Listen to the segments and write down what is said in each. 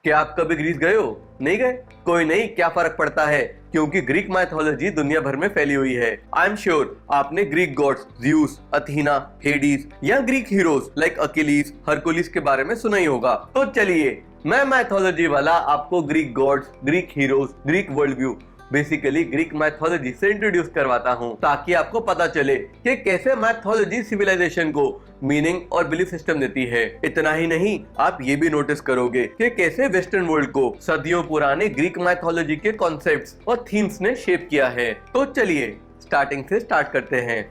क्या आप कभी ग्रीस गए हो? नहीं गए? कोई नहीं, क्या फर्क पड़ता है, क्योंकि ग्रीक माइथोलॉजी दुनिया भर में फैली हुई है। आई एम श्योर आपने Greek gods Zeus, Athena, Hades या Greek heroes like Achilles, Hercules के बारे में सुना ही होगा। तो चलिए मैं माइथोलॉजी वाला आपको Greek gods, Greek heroes, Greek world view, basically Greek mythology से इंट्रोड्यूस करवाता हूँ, ताकि आपको पता चले कि कैसे मैथोलॉजी सिविलाइजेशन को मीनिंग और बिलीफ सिस्टम देती है। इतना ही नहीं, आप ये भी नोटिस करोगे कि कैसे वेस्टर्न वर्ल्ड को सदियों पुराने ग्रीक मैथोलॉजी के कॉन्सेप्ट्स और थीम्स ने शेप किया है। तो चलिए स्टार्टिंग से स्टार्ट करते हैं।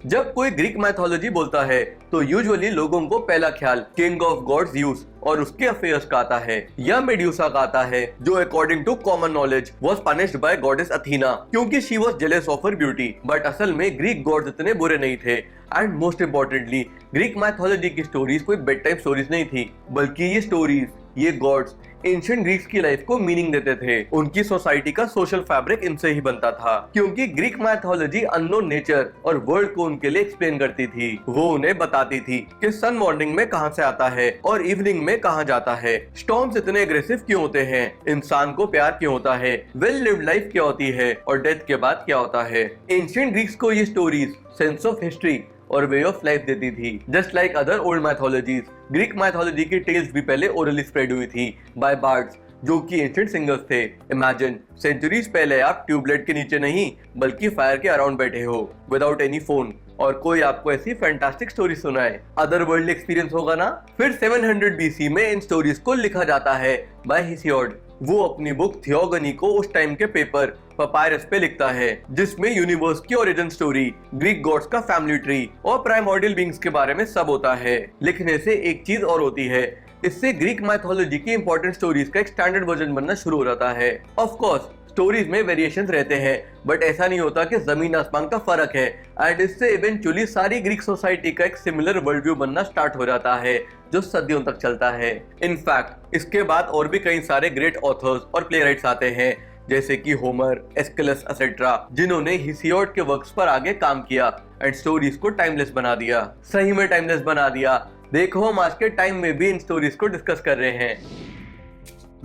जब कोई ग्रीक मैथोलॉजी बोलता है तो यूजुअली लोगों को पहला ख्याल किंग ऑफ गॉड्स ज़्यूस और उसके अफेयर्स का आता है, या मेड्यूसा का आता है, जो according to common knowledge was punished by goddess Athena क्योंकि she was jealous of her beauty. But असल में ग्रीक गॉड्स इतने बुरे नहीं थे। And most importantly Greek mythology की स्टोरीज कोई बेड टाइम स्टोरीज नहीं थी, बल्कि ये स्टोरीज, ये गॉड्स एंशिएंट ग्रीक्स की लाइफ को मीनिंग देते थे। उनकी सोसाइटी का सोशल फैब्रिक इनसे ही बनता था, क्योंकि ग्रीक मैथोलॉजी अननोन नेचर और वर्ल्ड को उनके लिए एक्सप्लेन करती थी। वो उन्हें बताती थी कि सन मॉर्निंग में कहां से आता है और इवनिंग में कहां जाता है, स्टॉर्म्स इतने एग्रेसिव क्यों होते हैं, इंसान को प्यार क्यों होता है, वेल लिव्ड लाइफ क्या होती है और डेथ के बाद क्या होता है। एंशिएंट ग्रीक्स को ये स्टोरीज सेंस ऑफ हिस्ट्री और वे ऑफ लाइफ देती थी। Just like other old mythologies, Greek mythology की टेल्स भी पहले ओरली स्प्रेड हुई थी बाय बार्ड्स, जो कि एंशिएंट सिंगर्स थे। इमेजिन सेंचुरीज पहले आप ट्यूबलाइट के नीचे नहीं बल्कि फायर के अराउंड बैठे हो विदाउट एनी फोन, और कोई आपको ऐसी फैंटास्टिक स्टोरी सुनाए। अदर वर्ल्ड एक्सपीरियंस होगा ना। फिर 700 बीसी में इन स्टोरीज को लिखा जाता है बाय हेसियोड। वो अपनी बुक थियोगनी को उस टाइम के पेपर पपायरस पे लिखता है, जिसमें यूनिवर्स की ओरिजिन स्टोरी, ग्रीक गॉड्स का फैमिली ट्री और प्राइमोर्डियल बीइंग्स के बारे में सब होता है। लिखने से एक चीज और होती है, इससे ग्रीक मैथोलॉजी की इंपॉर्टेंट स्टोरीज का एक स्टैंडर्ड वर्जन बनना शुरू हो जाता है। ऑफ कोर्स स्टोरीज में वेरिएशंस रहते हैं, बट ऐसा नहीं होता कि जमीन आसमान का फर्क है। एंड इससे इवेंचुअली सारी ग्रीक सोसाइटी का एक सिमिलर वर्ल्ड व्यू बनना स्टार्ट हो जाता है, जो सदियों तक चलता है। इनफैक्ट इसके बाद और भी कई सारे ग्रेट ऑथर्स और प्लेराइट्स आते हैं, जैसे कि होमर, एस्किलस एसेट्रा, जिन्होंने हेसियोड के वर्क्स पर आगे काम किया एंड स्टोरीज को टाइमलेस बना दिया। सही में टाइमलेस बना दिया। देखो हम आज के टाइम में भी इन स्टोरीज को डिस्कस कर रहे हैं।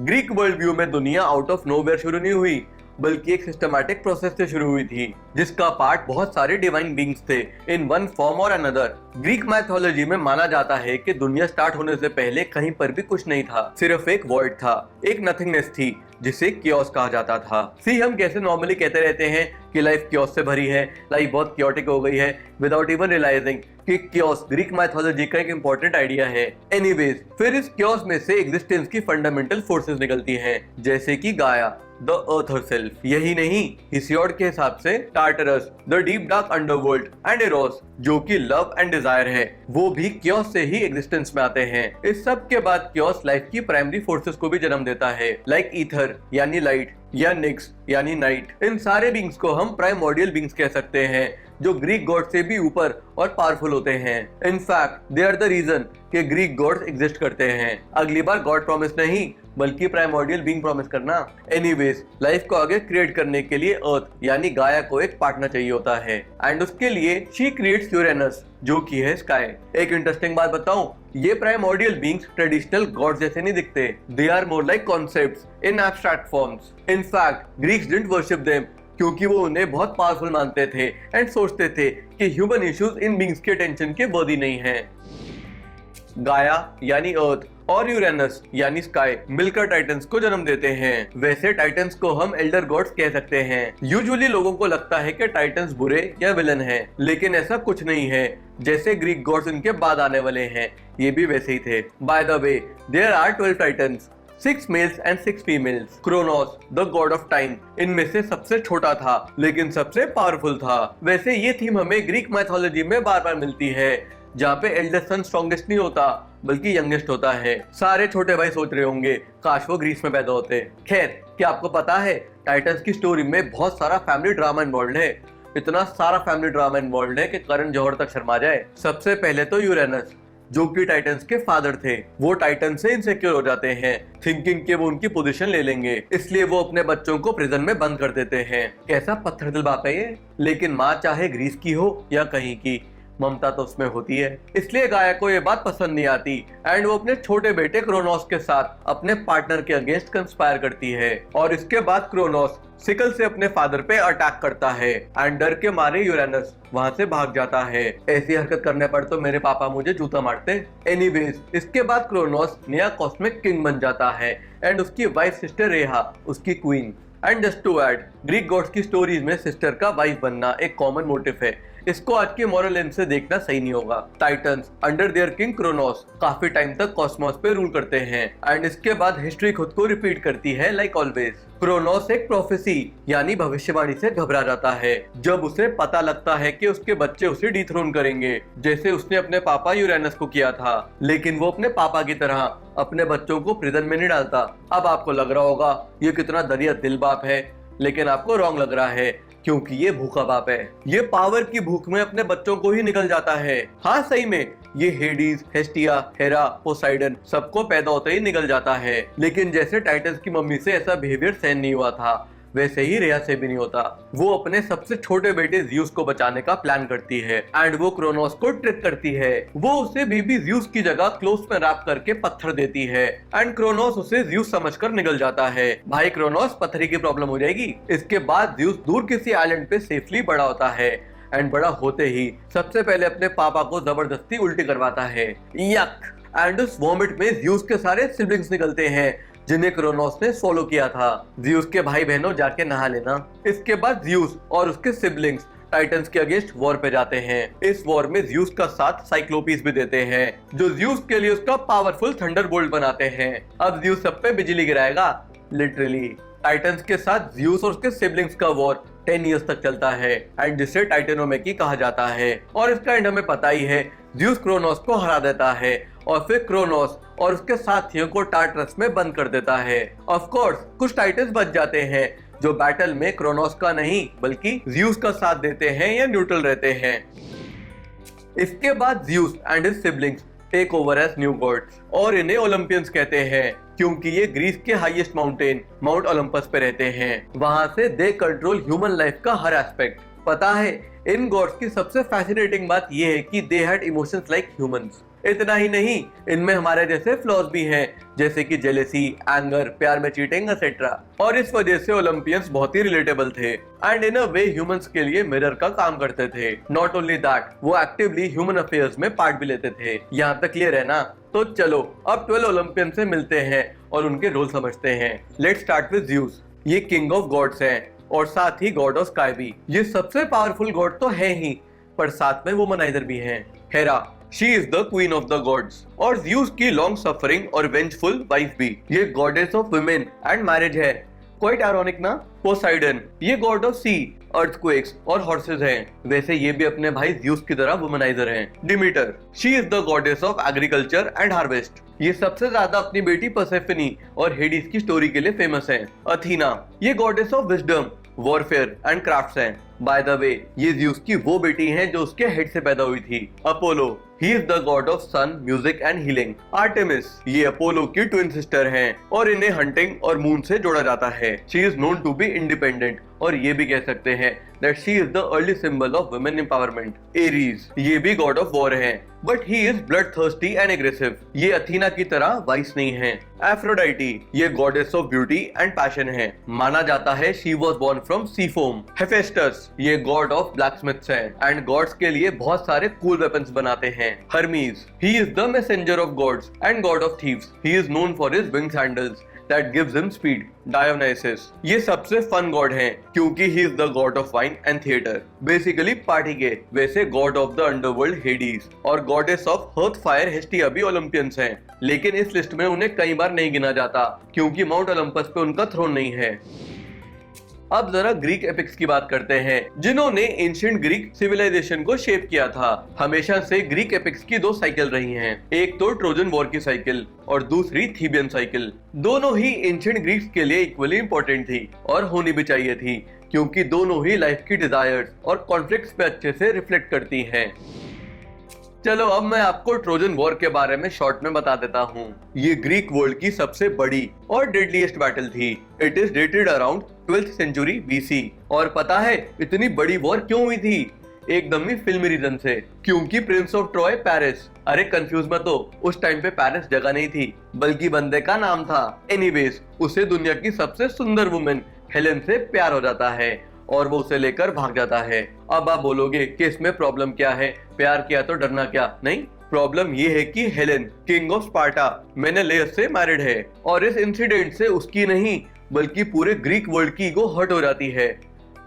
ग्रीक वर्ल्ड व्यू में दुनिया आउट ऑफ नोवेयर शुरू नहीं हुई, बल्कि एक सिस्टमैटिक प्रोसेस से शुरू हुई थी, जिसका पार्ट बहुत सारे डिवाइन बीइंग्स थे इन वन फॉर्म और अनदर। ग्रीक मैथोलॉजी में माना जाता है कि दुनिया स्टार्ट होने से पहले कहीं पर भी कुछ नहीं था, सिर्फ एक वॉइड था, एक नथिंगनेस थी, जिसे कियोस कहा जाता था। सी हम कैसे नॉर्मली कहते रहते हैं कि लाइफ कियोस से भरी है, लाइफ बहुत क्योटिक हो गई है, विदाउट इवन रियलाइजिंग कि कियोस ग्रीक मैथोलॉजी का एक इंपॉर्टेंट आइडिया है। एनीवेज, फिर इस कियोस में से एग्जिस्टेंस की फंडामेंटल फोर्सेस निकलती हैं, जैसे कि गाया, द अर्थ हरसेल्फ। यही नहीं, हेसियोड के हिसाब से Tartarus, the deep dark underworld, and arrows, जो कि लव एंड डिजायर है, वो भी कियोस से ही एग्जिस्टेंस में आते हैं। इस सब के बाद कियोस लाइफ की प्राइमरी फोर्सेस को भी जन्म देता है, लाइक ईथर यानी लाइट या निक्स यानी नाइट। इन सारे बीइंग्स को हम प्राइमोर्डियल बीइंग्स कह सकते हैं, जो ग्रीक गॉड से भी ऊपर और पावरफुल होते हैं। In fact they are the reason कि ग्रीक गॉड्स एग्जिस्ट करते हैं। अगली बार गॉड प्रॉमिस नहीं बल्कि प्राइमोर्डियल बीइंग प्रॉमिस करना। एनीवेज, लाइफ को आगे क्रिएट करने के लिए अर्थ यानी गाया को एक पार्टनर चाहिए होता है, एंड उसके लिए शी क्रिएट्स यूरेनस, जो की है स्काई। एक इंटरेस्टिंग बात बताऊं, ये प्राइमोर्डियल बीइंग्स ट्रेडिशनल गॉड्स जैसे नहीं दिखते, they are more like concepts in abstract forms. In fact Greeks didn't worship them, क्योंकि वो उन्हें बहुत पावरफुल मानते थे एंड सोचते थे कि ह्यूमन इश्यूज इन बीइंग्स के टेंशन के वर्दी नहीं है। गाया यानी अर्थ और यूरेनस यानी स्काई मिलकर टाइटन्स को जन्म देते हैं। वैसे टाइटन्स को हम एल्डर गॉड्स कह सकते हैं। यूजुअली लोगों को लगता है कि टाइटन्स बुरे या विलन हैं, लेकिन ऐसा कुछ नहीं है। जैसे ग्रीक गॉड्स इनके बाद आने वाले हैं, ये भी वैसे ही थे। By the way, there are 12 Titans, 6 males and 6 females. Kronos the god of time इनमें से सबसे छोटा था, लेकिन सबसे पावरफुल था। वैसे ये थीम हमें ग्रीक मैथोलॉजी में बार बार मिलती है, जहाँ पे एल्डेस्ट सन स्ट्रॉन्गेस्ट नहीं होता बल्कि यंगेस्ट होता है। सारे छोटे भाई सोच रहे होंगे काश वो ग्रीस में पैदा होते। खैर, क्या आपको पता है टाइटन्स की स्टोरी में बहुत सारा फैमिली ड्रामा इन्वॉल्व है। इतना सारा फैमिली ड्रामा इन्वॉल्व है कि करण जौहर तक शर्मा जाए। सबसे पहले तो यूरेनस, जो कि टाइटन्स के फादर थे, वो टाइटन से इनसिक्योर हो जाते हैं, थिंकिंग कि वो उनकी पोजीशन ले लेंगे, इसलिए वो अपने बच्चों को प्रिजन में बंद कर देते हैं। कैसा पत्थर दिल बाप है ये। लेकिन माँ चाहे ग्रीस की हो या कहीं की, ममता तो उसमें होती है। इसलिए गाया को ये बात पसंद नहीं आती एंड वो अपने छोटे बेटे क्रोनोस के साथ अपने पार्टनर के अगेंस्ट कंस्पायर करती है। और इसके बाद क्रोनोस सिकल से अपने फादर पे अटैक करता है एंड डर के मारे यूरेनस वहां से भाग जाता है। ऐसी हरकत करने पर तो मेरे पापा मुझे जूता मारते। एनीवेज, इसके बाद क्रोनोस नया कॉस्मिक किंग बन जाता है एंड उसकी वाइफ सिस्टर रेहा उसकी queen. And just to add, Greek gods की स्टोरीज में सिस्टर का वाइफ बनना एक कॉमन मोटिव है। इसको आज के मॉरल लेंस से देखना सही नहीं होगा। Titans under their king Kronos काफी टाइम तक कॉस्मोस पे रूल करते हैं एंड इसके बाद हिस्ट्री खुद को रिपीट करती है लाइक ऑलवेज। क्रोनोस एक प्रोफेसी यानी भविष्यवाणी से घबरा जाता है जब उसे पता लगता है कि उसके बच्चे उसे डिथ्रोन करेंगे, जैसे उसने अपने पापा यूरेनस को किया था। लेकिन वो अपने पापा की तरह अपने बच्चों को प्रिजन में नहीं डालता। अब आपको लग रहा होगा ये कितना दरिया दिल बाप है, लेकिन आपको रॉन्ग लग रहा है क्योंकि ये भूखा बाप है। ये पावर की भूख में अपने बच्चों को ही निकल जाता है। हाँ सही में, ये हेडीज, हेस्टिया, हेरा, पोसाइडन सबको पैदा होते ही निकल जाता है। लेकिन जैसे टाइटन्स की मम्मी से ऐसा बिहेवियर सहन नहीं हुआ था, वैसे ही रेहा से भी नहीं होता। वो अपने सबसे छोटे बेटे ज़्यूस को बचाने का प्लान करती है एंड वो क्रोनोस को ट्रिक करती है। वो उसे बेबी ज़्यूस की जगह क्लोथ्स में रैप करके पत्थर देती है एंड क्रोनोस उसे ज़्यूस समझकर निकल जाता है। भाई क्रोनोस, पत्थरी की प्रॉब्लम हो जाएगी। इसके बाद ज़्यूस दूर किसी आइलैंड पे सेफली बड़ा होता है एंड बड़ा होते ही सबसे पहले अपने पापा को जबरदस्ती उल्टी करवाता है। यक! एंड उस वॉमिट में ज़्यूस के सारे सिबलिंग्स निकलते हैं जिन्हें क्रोनोस ने फॉलो किया था। ज़्यूस के भाई बहनों जाके नहा लेना। इसके बाद ज़्यूस और उसके सिबलिंग्स टाइटन्स के अगेंस्ट वॉर पे जाते हैं। इस वॉर में ज़्यूस का साथ साइक्लोपीस भी देते हैं जो ज़्यूस के लिए उसका पावरफुल थंडरबोल्ट बनाते हैं। अब ज़्यूस सब पे बिजली गिराएगा लिटरली। टाइटन्स के साथ ज़्यूस और उसके सिबलिंग्स का वॉर 10 इयर्स तक चलता है एंड जिसे टाइटेनोमेकी कहा जाता है। और इसका एंड हमें पता ही है, ज़्यूस क्रोनोस को हरा देता है और फिर क्रोनोस और उसके साथियों को टार्टरस में बंद कर देता है। ऑफ कोर्स कुछ टाइटन्स बच जाते हैं जो बैटल में क्रोनोस का नहीं बल्कि ज़्यूस का साथ देते हैं या न्यूट्रल रहते हैं। इसके बाद Zeus and his siblings take over as new gods और इन्हें ओलंपियंस कहते हैं क्योंकि ये ग्रीस के हाईएस्ट माउंटेन माउंट ओलंपस पे रहते हैं। वहां से दे कंट्रोल ह्यूमन लाइफ का हर एस्पेक्ट। पता है, इन गॉड्स की सबसे फैसिनेटिंग बात ये है कि they had emotions like humans. इतना ही नहीं, इनमें हमारे जैसे फ्लॉज भी हैं, जैसे कि जेलेसी, एंगर, प्यार में चीटिंग एक्सेट्रा। और इस वजह से ओलंपियंस बहुत ही रिलेटेबल थे and in a way humans के लिए मिरर का काम करते थे। नॉट ओनली दैट, वो एक्टिवली ह्यूमन अफेयर्स में पार्ट भी लेते थे। यहाँ तक क्लियर है ना? तो चलो अब 12 ओलंपियंस से मिलते हैं और उनके रोल समझते हैं। Let's start with Zeus. ये किंग ऑफ गॉड्स हैं और साथ ही गॉड ऑफ स्काई भी। ये सबसे पावरफुल गॉड तो है ही, पर साथ में वुमनाइजर भी हैं। Hera, she is the queen of the gods और ज़्यूस की लॉन्ग सफरिंग और वेंजफुल वाइफ भी। ये goddess of women and marriage है। क्वाइट आयरॉनिक ना? पोसाइडन, ये गॉड ऑफ सी, अर्थक्वेक्स और हॉर्सेस हैं। वैसे ये भी अपने भाई ज़्यूस की तरह वुमनाइजर हैं। Demeter, she is the goddess of agriculture and harvest. ये सबसे ज्यादा अपनी बेटी पर्सेफनी और हेडिस की स्टोरी के लिए फेमस है। अथीना, ये goddess of wisdom, warfare and crafts हैं। बाय द वे, ये ज़्यूस की वो बेटी हैं जो उसके हेड से पैदा हुई थी। Apollo, he is the god of sun, music and healing. Artemis, ये अपोलो की ट्विन सिस्टर हैं और इन्हें हंटिंग और मून से जोड़ा जाता है। She is known to be independent और ये भी कह सकते हैं that she is the early symbol of women empowerment. Ares, ये भी गॉड ऑफ वॉर हैं but he is blood thirsty and aggressive. ये अथीना की तरह वाइस नहीं है। एफ्रोडाइटी, ये goddess of beauty and passion है। माना जाता है she was born from sea foam. Hephaestus, ये गॉड ऑफ ब्लैकस्मिथ्स हैं एंड गॉड्स के लिए बहुत सारे कूल वेपन्स बनाते हैं। Hermes, he is the messenger of gods and god of thieves. He is known for his wing sandals that gives him speed. Dionysus, ये सबसे फन गॉड हैं क्योंकि he is the god of wine and theater. Basically party के। वैसे god of the underworld Hades और goddess of hearth fire Hestia भी Olympians हैं, लेकिन इस लिस्ट में उन्हें कई बार नहीं गिना जाता क्योंकि माउंट ओलंपस पे उनका थ्रोन नहीं है। अब जरा ग्रीक एपिक्स की बात करते हैं जिन्होंने एंशिएंट ग्रीक सिविलाइजेशन को शेप किया था। हमेशा से ग्रीक एपिक्स की दो साइकिल रही हैं, एक तो ट्रोजन वॉर की साइकिल और दूसरी थीबियन साइकिल। दोनों ही एंशिएंट ग्रीक्स के लिए इक्वली इंपॉर्टेंट थी और होनी भी चाहिए थी क्योंकि दोनों ही लाइफ की डिजायर्स और कॉन्फ्लिक्ट्स पे अच्छे से रिफ्लेक्ट करती हैं। चलो अब मैं आपको ट्रोजन वॉर के बारे में शॉर्ट में बता देता हूँ। ये ग्रीक वर्ल्ड की सबसे बड़ी और डेडलीस्ट बैटल थी। It is dated around 12th century BC। और पता है इतनी बड़ी वॉर क्यों हुई थी? एकदम ही फिल्मी रीजन से, क्योंकि प्रिंस ऑफ ट्रॉय पेरिस। अरे कंफ्यूज मत हो, उस टाइम पे पेरिस जगह नहीं थी, बल्कि बंदे का नाम था। एनीवेज, उसे दुनिया की सबसे सुंदर वुमेन हेलेन से प्यार हो जाता है और वो उसे लेकर भाग जाता है। अब आप बोलोगे कि इसमें प्रॉब्लम क्या है, प्यार किया तो डरना क्या? नहीं, प्रॉब्लम ये है कि हेलेन किंग ऑफ स्पार्टा मेनेलियस से मैरिड है और इस इंसिडेंट से उसकी नहीं बल्कि पूरे ग्रीक वर्ल्ड की ईगो हर्ट हो जाती है।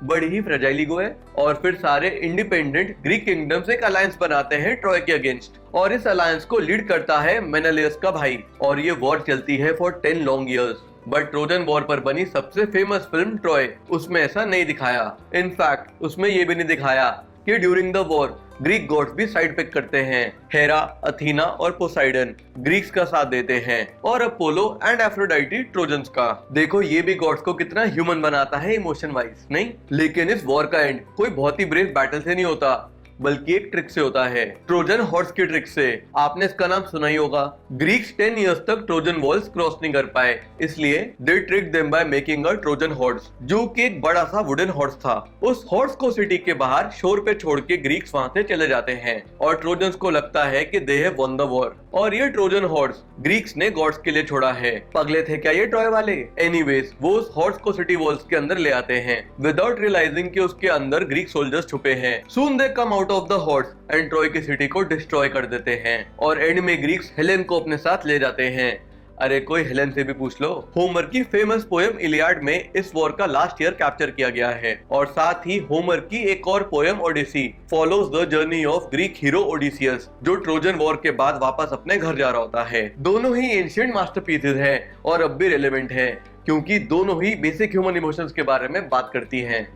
बड़ी ही फ्रेजाइल ईगो है। और फिर सारे इंडिपेंडेंट ग्रीक किंगडम्स एक अलायंस बनाते हैं ट्रॉय के अगेंस्ट, और इस अलायंस को लीड करता है मेनेलियस का भाई, और ये वॉर चलती है for 10 long years. But Trojan war पर बनी सबसे फेमस फिल्म ट्रॉय, उसमें ऐसा नहीं दिखाया। इनफैक्ट उसमें ये भी नहीं दिखाया कि during the war Greek gods भी साइड पिक करते हैं। हेरा, अथीना और पोसाइडन ग्रीक्स का साथ देते हैं और अपोलो एंड एफ्रोडाइटी ट्रोजन्स का। देखो ये भी गॉड्स को कितना ह्यूमन बनाता है इमोशन वाइज, नहीं? लेकिन इस वॉर का एंड कोई बहुत ही ब्रेव बैटल से नहीं होता, बल्कि एक ट्रिक से होता है, ट्रोजन हॉर्स की ट्रिक से। आपने इसका नाम सुना ही होगा। ग्रीक्स 10 इयर्स तक ट्रोजन वॉल्स क्रॉस नहीं कर पाए, इसलिए they trick them by making a Trojan horse, जो कि एक बड़ा सा वुडन हॉर्स था। उस हॉर्स को सिटी के बाहर शोर पे छोड़ के ग्रीक्स वहां से चले जाते हैं और ट्रोजन्स को लगता है कि they have won the war, और ये ट्रोजन हॉर्स ग्रीक्स ने गॉड्स के लिए छोड़ा है। पगले थे क्या ये ट्रॉय वाले? एनीवेज, वो उस हॉर्स को सिटी वॉल्स के अंदर ले आते हैं विदाउट रियलाइजिंग कि उसके अंदर ग्रीक सोल्जर्स छुपे हैं। Soon they come out of the horse and Troy की सिटी को डिस्ट्रॉय कर देते हैं और एंड में ग्रीक्स हेलेन को अपने साथ ले जाते हैं। अरे कोई हेलेन से भी पूछ लो। होमर की फेमस पोएम इलियाड में इस वॉर का लास्ट ईयर कैप्चर किया गया है, और साथ ही होमर की एक और poem Odyssey follows the journey of Greek hero Odysseus, जो ट्रोजन वॉर के बाद वापस अपने घर जा रहा होता है। दोनों ही एंशिएंट मास्टरपीसेस हैं और अब भी रेलेवेंट है, क्योंकि दोनों ही बेसिक ह्यूमन इमोशंस के बारे में बात करती हैं।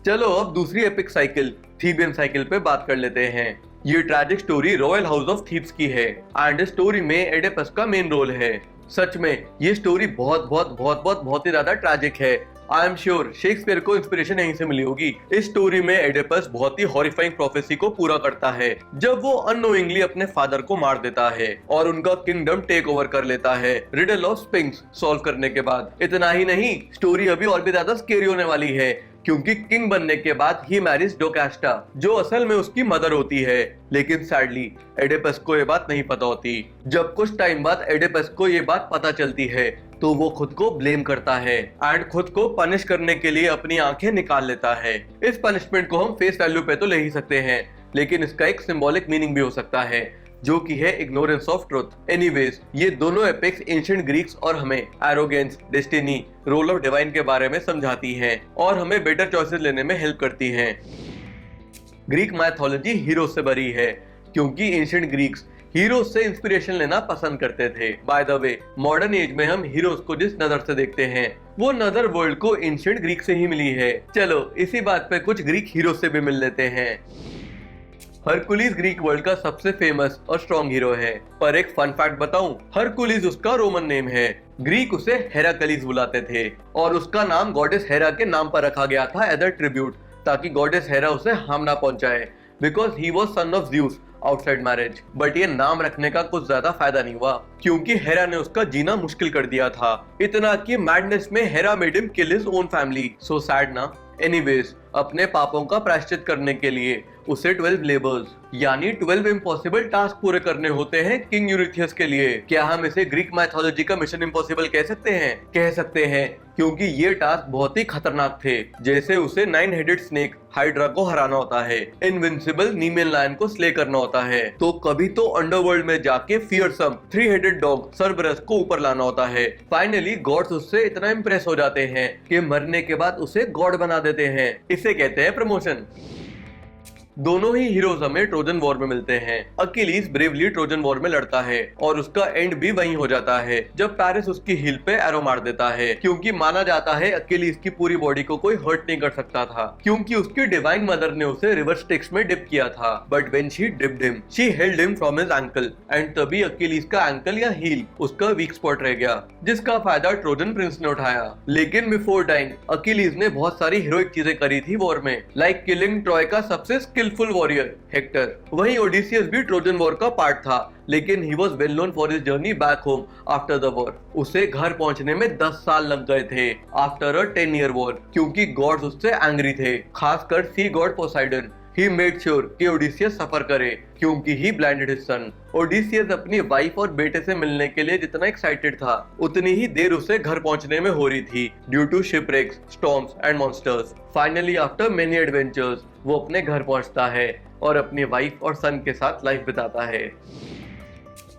चलो अब दूसरी एपिक साइकिल थीबियन साइकिल पे बात कर लेते हैं। ये tragic story royal house of Thebes की है एंड स्टोरी में एडिपस का मेन रोल है। सच में ये स्टोरी बहुत ही ज्यादा ट्रैजिक है। आई एम श्योर शेक्सपियर को इंस्पिरेशन यहीं से मिली होगी। इस स्टोरी में एडिपस बहुत ही हॉरिफाइंग प्रोफेसी को पूरा करता है जब वो अननोइंगली अपने फादर को मार देता है और उनका किंगडम टेक ओवर कर लेता है रिडल ऑफ स्फिंक्स सॉल्व करने के बाद। इतना ही नहीं, स्टोरी अभी और भी ज्यादा स्केरी होने वाली है, क्योंकि किंग बनने के बाद ही मैरिज डोकास्टा, जो असल में उसकी मदर होती है। लेकिन सैडली एडिपस को ये बात नहीं पता होती। जब कुछ टाइम बाद एडिपस को ये बात पता चलती है तो वो खुद को ब्लेम करता है एंड खुद को पनिश करने के लिए अपनी आंखें निकाल लेता है। इस पनिशमेंट को हम फेस वैल्यू पे तो ले ही सकते हैं, लेकिन इसका एक सिंबॉलिक मीनिंग भी हो सकता है, जो कि है इग्नोरेंस ऑफ ट्रुथ। एनीवेज, ये दोनों एपिक्स एंशिएंट ग्रीक्स और हमें arrogance, destiny, role of divine के बारे में समझाती हैं और हमें बेटर चॉइसेस लेने में हेल्प करती हैं। ग्रीक माइथोलॉजी हीरो से भरी है, क्योंकि एंशिएंट ग्रीक्स हीरोज से इंस्पिरेशन लेना पसंद करते थे। By the way, modern age में हम हीरोज को जिस नजर से देखते हैं वो नजर वर्ल्ड को एंशिएंट ग्रीक से ही मिली है। चलो इसी बात पे कुछ ग्रीक हीरोज से भी मिल लेते हैं। हरकुलिस ग्रीक वर्ल्ड का सबसे फेमस और स्ट्रॉन्ग हीरो है, पर एक फन फैक्ट बताऊं, हरकुलिस उसका रोमन नेम है। ग्रीक उसे हेराक्लिस बुलाते थे और उसका नाम गॉडेस हेरा के नाम पर रखा गया था एज अ ट्रिब्यूट, ताकि गॉडेस हेरा उसे हार्म ना पहुंचाए, because he was son of Zeus outside marriage. But ये नाम रखने का कुछ ज्यादा फायदा नहीं हुआ, क्योंकि हेरा ने उसका जीना मुश्किल कर दिया था, इतना कि मैडनेस में हेरा मेड हिम किल his own family. So sad ना। एनीवेज, अपने पापों का प्रायश्चित करने के लिए उसे 12 लेबर्स यानी 12 इम्पॉसिबल टास्क पूरे करने होते हैं किंग यूरिथियस के लिए। क्या हम इसे ग्रीक माइथोलॉजी का मिशन इम्पॉसिबल कह सकते हैं? कह सकते हैं, क्योंकि ये टास्क बहुत ही खतरनाक थे। जैसे उसे 9 हेडेड स्नेक हाइड्रा को हराना होता है, इनविंसिबल नीमेन लायन को स्ले करना होता है, तो कभी तो अंडरवर्ल्ड में जाके फियरसम 3 हेडेड डॉग सर्बरस को ऊपर लाना होता है। फाइनली गॉड्स उससे इतना इम्प्रेस हो जाते हैं कि मरने के बाद उसे गॉड बना देते हैं। इसे कहते हैं प्रमोशन। दोनों ही हीरोज हमें ट्रोजन वॉर में मिलते हैं। अकीलीस ब्रेवली ट्रोजन वॉर में लड़ता है और उसका एंड भी वहीं हो जाता है जब पेरिस उसकी हील पे एरो मार देता है, क्योंकि माना जाता है अकीलीस की पूरी बॉडी को कोई हर्ट नहीं कर सकता था, क्योंकि उसकी डिवाइन मदर ने उसे रिवर स्टिक्स में डिप किया था। But when she dipped him, she held him from his ankle and तभी अकीलीस का एंकल या हील उसका वीक स्पॉट रह गया, जिसका फायदा ट्रोजन प्रिंस ने उठाया। लेकिन बिफोर डाइंग अकीलीस ने बहुत सारी हीरोइक चीजें करी थी वॉर में, लाइक किलिंग ट्रॉय का सबसे स्किल स्किलफुल वॉरियर हेक्टर। वहीं ओडिसियस भी ट्रोजन वॉर का पार्ट था, लेकिन he was well known for his journey back home after the war. उसे घर पहुंचने में 10 साल लग गए थे आफ्टर अ 10-year वॉर, क्योंकि गॉड्स उससे एंग्री थे, खासकर sea god Poseidon. He made sure कि ओडिसियस सफर करे, क्योंकि he blinded his son. Odysseus अपनी वाइफ और बेटे से मिलने के लिए जितना एक्साइटेड था, उतनी ही देर उसे घर पहुंचने में हो रही थी due to shipwrecks, storms and monsters. Finally after many adventures वो अपने घर पहुंचता है और अपनी वाइफ और सन के साथ लाइफ बिताता है।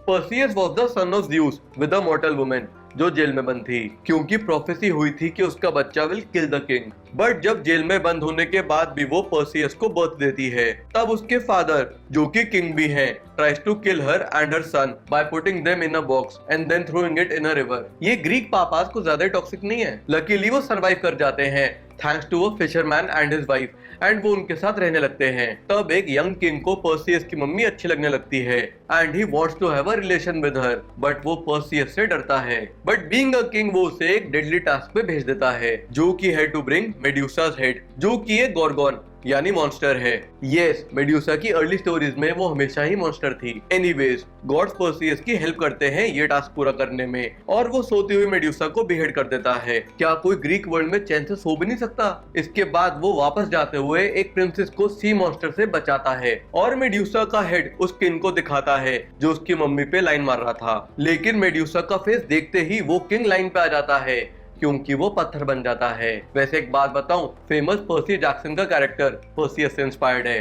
Perseus was the son of Zeus with a मॉर्टल women, जो जेल में बंद थी, क्योंकि प्रोफेसी हुई थी कि उसका बच्चा will kill the king. But जब जेल में बंद होने के बाद भी वो पर्सियस को बर्थ देती है, तब उसके फादर, जो कि किंग भी हैं, tries to kill her and her son by putting them in a box and then throwing it in a river। ये ग्रीक पापास को ज्यादा टॉक्सिक नहीं है। लकीली वो सरवाइव कर जाते हैं thanks to a fisherman and his wife, and वो उनके साथ रहने लगते हैं। तब एक यंग किंग को पर्सियस की मम्मी अच्छी लगने लगती है and he wants to have a relation with her, but वो पर्सियस से डरता है। बट बीइंग अ किंग वो उसे एक डेडली टास्क पे भेज देता है, जो कि है टू ब्रिंग मेड्यूसा's हेड, जो कि एक गॉर्गोन यानी मॉन्स्टर है। यस, मेड्यूसा की अर्ली स्टोरीज में वो हमेशा ही मॉन्स्टर थी। एनीवेज, गॉड्स पर्सियस की हेल्प करते हैं ये टास्क पूरा करने में, और वो सोती हुई मेड्यूसा को बिहेड कर देता है। क्या कोई ग्रीक वर्ल्ड में चैन से सो भी नहीं सकता? इसके बाद वो वापस जाते हुए एक प्रिंसेस को सी मॉन्स्टर से बचाता है, और मेड्यूसा का हेड उस किंग को दिखाता है जो उसकी मम्मी पे लाइन मार रहा था। लेकिन मेड्यूसा का फेस देखते ही वो किंग लाइन पे आ जाता है, क्योंकि वो पत्थर बन जाता है। वैसे एक बात बताऊं, फेमस पर्सी जैक्सन का कैरेक्टर पर्सियस से इंस्पायर्ड है।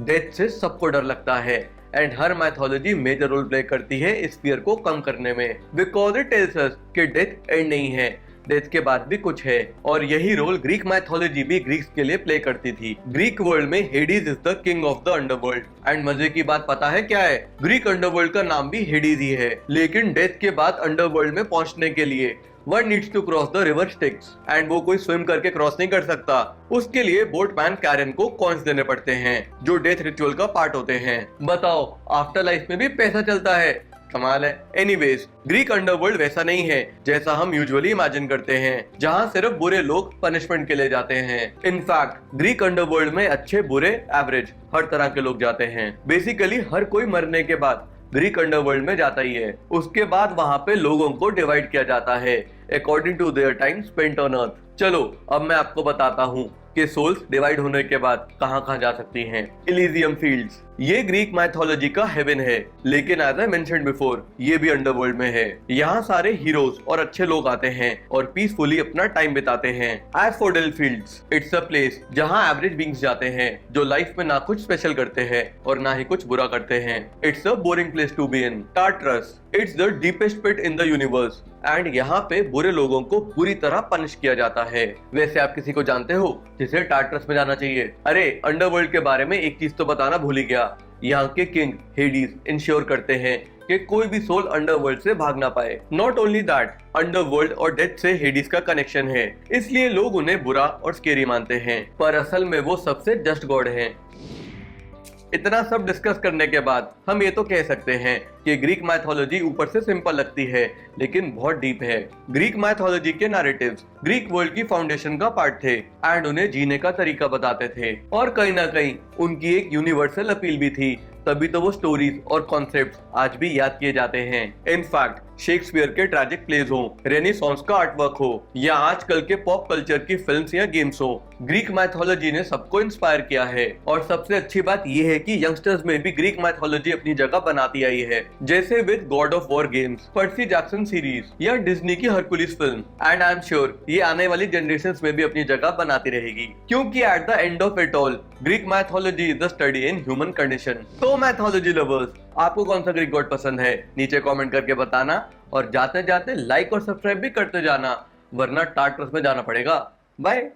डेथ से सबको डर लगता है, एंड हर मैथोलॉजी मेजर रोल प्ले करती है इस फियर को कम करने में, बिकॉज इट टेल्स अस कि डेथ एंड नहीं है, डेथ के बाद भी कुछ है। और यही रोल ग्रीक मैथोलॉजी भी ग्रीक्स के लिए प्ले करती थी। ग्रीक वर्ल्ड में Hades is the king of the underworld, and मजे की बात पता है क्या है? ग्रीक अंडरवर्ल्ड का नाम भी हेडीज ही है, लेकिन डेथ के बाद अंडरवर्ल्ड में पहुंचने के लिए One needs to cross the river Styx, and वो कोई स्विम करके क्रॉस नहीं कर सकता। उसके लिए बोटमैन कैरन को कॉइंस देने पड़ते हैं, जो डेथ रिचुअल का पार्ट होते हैं। बताओ, आफ्टर लाइफ में भी पैसा चलता है, कमाल है। एनीवेज, ग्रीक अंडरवर्ल्ड वैसा नहीं है जैसा हम यूजुअली इमेजिन करते हैं, जहाँ सिर्फ बुरे लोग पनिशमेंट के लिए जाते हैं। इनफैक्ट ग्रीक अंडरवर्ल्ड में अच्छे, बुरे, एवरेज हर तरह के लोग जाते हैं। बेसिकली हर कोई मरने के बाद ग्रीक अंडरवर्ल्ड में जाता ही है। उसके बाद वहाँ पे लोगों को डिवाइड किया जाता है according to their time spent on earth. चलो अब मैं आपको बताता हूँ कि सोल्स डिवाइड होने के बाद कहाँ कहाँ जा सकती हैं। इलीजियम फील्ड्स, ये ग्रीक माइथोलॉजी का हेवन है, लेकिन एज आई मेंशन्ड बिफोर, ये भी अंडरवर्ल्ड में है। यहाँ सारे हीरोज और अच्छे लोग आते हैं और पीसफुली अपना टाइम बिताते हैं। Asphodel fields, it's a place जहाँ एवरेज बीइंग्स जाते हैं, जो लाइफ में ना कुछ स्पेशल करते हैं और ना ही कुछ बुरा करते हैं। It's a boring place to be in. Tartarus, it's the deepest pit in the universe, and यहाँ पे बुरे लोगों को पूरी तरह पनिश किया जाता है। वैसे आप किसी को जानते हो जिसे टार्टरस में जाना चाहिए? अरे, अंडरवर्ल्ड के बारे में एक चीज तो बताना भूल ही गया। यहाँ के किंग हेडीज इंश्योर करते हैं कि कोई भी सोल अंडरवर्ल्ड से भाग ना पाए। नॉट ओनली दैट, अंडरवर्ल्ड और डेथ से हेडीज का कनेक्शन है, इसलिए लोग उन्हें बुरा और स्केरी मानते हैं, पर असल में वो सबसे जस्ट गॉड हैं। इतना सब डिस्कस करने के बाद हम ये तो कह सकते हैं कि ग्रीक माइथोलॉजी ऊपर से सिंपल लगती है, लेकिन बहुत डीप है। ग्रीक माइथोलॉजी के नैरेटिव्स ग्रीक वर्ल्ड की फाउंडेशन का पार्ट थे, एंड उन्हें जीने का तरीका बताते थे, और कहीं ना कहीं उनकी एक यूनिवर्सल अपील भी थी। तभी तो वो स्टोरीज और कॉन्सेप्ट्स आज भी याद किए जाते हैं। इनफैक्ट शेक्सपियर के ट्रैजिक प्लेज हो, रेनेसांस का आर्टवर्क हो, या आजकल के पॉप कल्चर की फिल्म्स या गेम्स हो, ग्रीक माइथोलॉजी ने सबको इंस्पायर किया है। और सबसे अच्छी बात यह है कि यंगस्टर्स में भी ग्रीक माइथोलॉजी अपनी जगह बनाती आई है, जैसे with God of war games, Percy Jackson series या डिज्नी की Hercules film. And I am sure ये आने वाली जनरेशंस में भी अपनी जगह बनाती रहेगी, क्योंकि at the end of it all Greek mythology is the study in human condition. तो मैथोलॉजी लवर्स, आपको कौन सा ग्रीक गॉड पसंद है? नीचे कमेंट करके बताना, और जाते जाते लाइक और सब्सक्राइब भी करते जाना, वरना टार्टरस में जाना पड़ेगा। बाय।